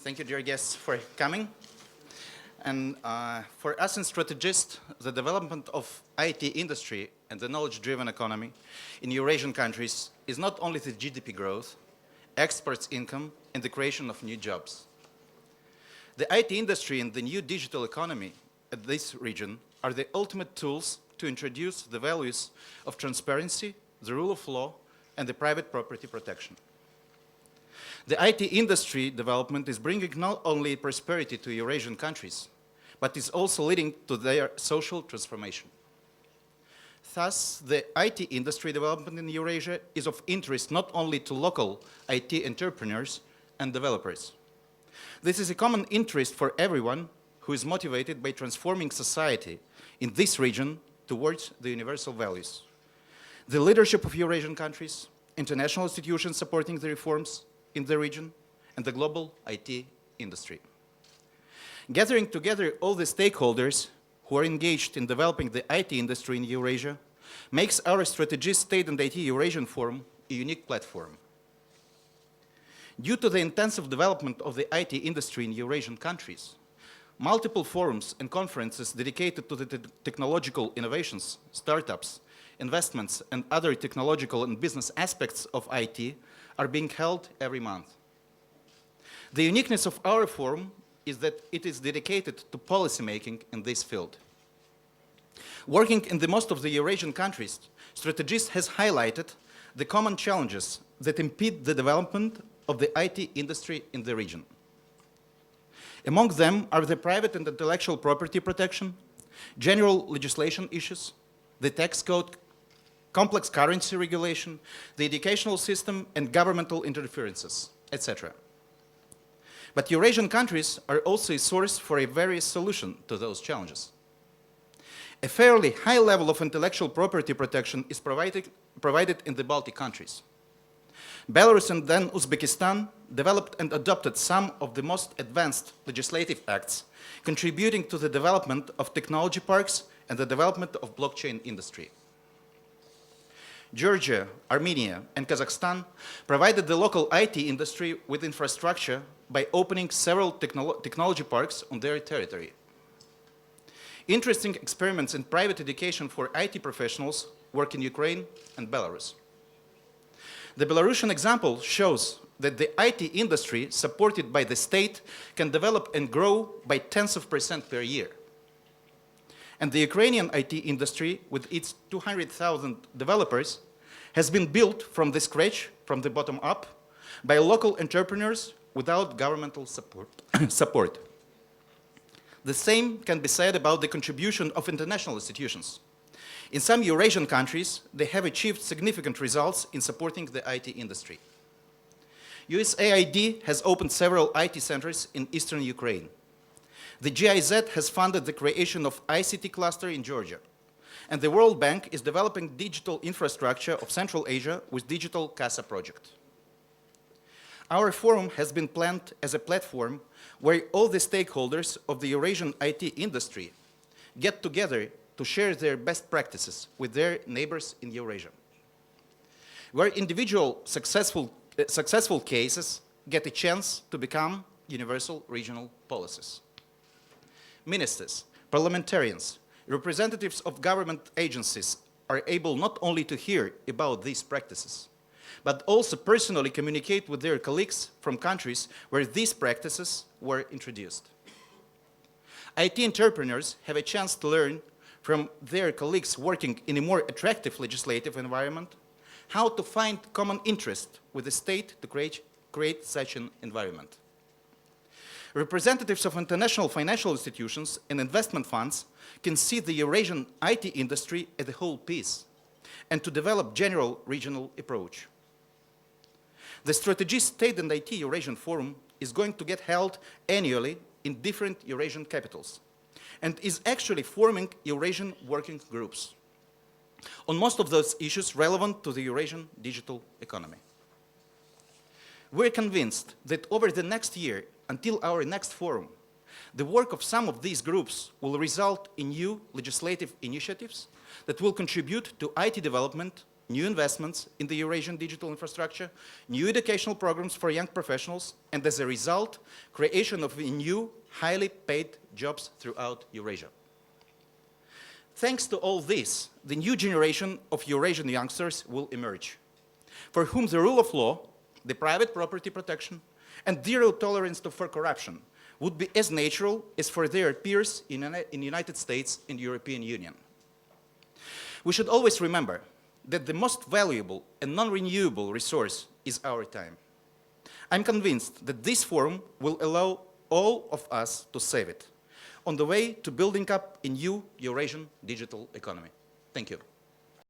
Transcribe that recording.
Thank you, dear guests, for coming. And for us in StrategEast, the development of IT industry and the knowledge-driven economy in Eurasian countries is not only the GDP growth, exports income, and the creation of new jobs. The IT industry and the new digital economy at this region are the ultimate tools to introduce the values of transparency, the rule of law, and the private property protection. The IT industry development is bringing not only prosperity to Eurasian countries, but is also leading to their social transformation. Thus, the IT industry development in Eurasia is of interest not only to local IT entrepreneurs and developers. This is a common interest for everyone who is motivated by transforming society in this region towards the universal values. The leadership of Eurasian countries, international institutions supporting the reforms in the region, and the global IT industry. Gathering together all the stakeholders who are engaged in developing the IT industry in Eurasia makes our StrategEast State and IT Eurasian Forum a unique platform. Due to the intensive development of the IT industry in Eurasian countries, multiple forums and conferences dedicated to the technological innovations, startups, investments, and other technological and business aspects of IT are being held every month. The uniqueness of our forum is that it is dedicated to policymaking in this field. Working in the most of the Eurasian countries, StrategEast has highlighted the common challenges that impede the development of the IT industry in the region. Among them are the private and intellectual property protection, general legislation issues, the tax code, complex currency regulation, the educational system, and governmental interferences, etc. But Eurasian countries are also a source for a various solution to those challenges. A fairly high level of intellectual property protection is provided in the Baltic countries. Belarus and then Uzbekistan developed and adopted some of the most advanced legislative acts, contributing to the development of technology parks and the development of blockchain industry. Georgia, Armenia, and Kazakhstan provided the local IT industry with infrastructure by opening several technology parks on their territory. Interesting experiments in private education for IT professionals work in Ukraine and Belarus. The Belarusian example shows that the IT industry supported by the state can develop and grow by tens of % per year. And the Ukrainian IT industry, with its 200,000 developers, has been built from the scratch, from the bottom up, by local entrepreneurs without governmental support. The same can be said about the contribution of international institutions. In some Eurasian countries, they have achieved significant results in supporting the IT industry. USAID has opened several IT centers in eastern Ukraine. The GIZ has funded the creation of ICT cluster in Georgia, and the World Bank is developing digital infrastructure of Central Asia with Digital CASA project. Our forum has been planned as a platform where all the stakeholders of the Eurasian IT industry get together to share their best practices with their neighbors in Eurasia, where individual successful cases get a chance to become universal regional policies. Ministers, parliamentarians, representatives of government agencies are able not only to hear about these practices, but also personally communicate with their colleagues from countries where these practices were introduced. IT entrepreneurs have a chance to learn from their colleagues working in a more attractive legislative environment how to find common interest with the state to create such an environment. Representatives of international financial institutions and investment funds can see the Eurasian IT industry as a whole piece and to develop general regional approach. The StrategEast State and IT Eurasian Forum is going to get held annually in different Eurasian capitals and is actually forming Eurasian working groups on most of those issues relevant to the Eurasian digital economy. We're convinced that over the next year, until our next forum, the work of some of these groups will result in new legislative initiatives that will contribute to IT development new investments in the Eurasian digital infrastructure, new educational programs for young professionals, and as a result, creation of new, highly paid jobs throughout Eurasia. Thanks to all this, the new generation of Eurasian youngsters will emerge, for whom the rule of law, the private property protection, and zero tolerance for corruption would be as natural as for their peers in the United States and European Union. We should always remember that the most valuable and non-renewable resource is our time. I'm convinced that this forum will allow all of us to save it on the way to building up a new Eurasian digital economy. Thank you.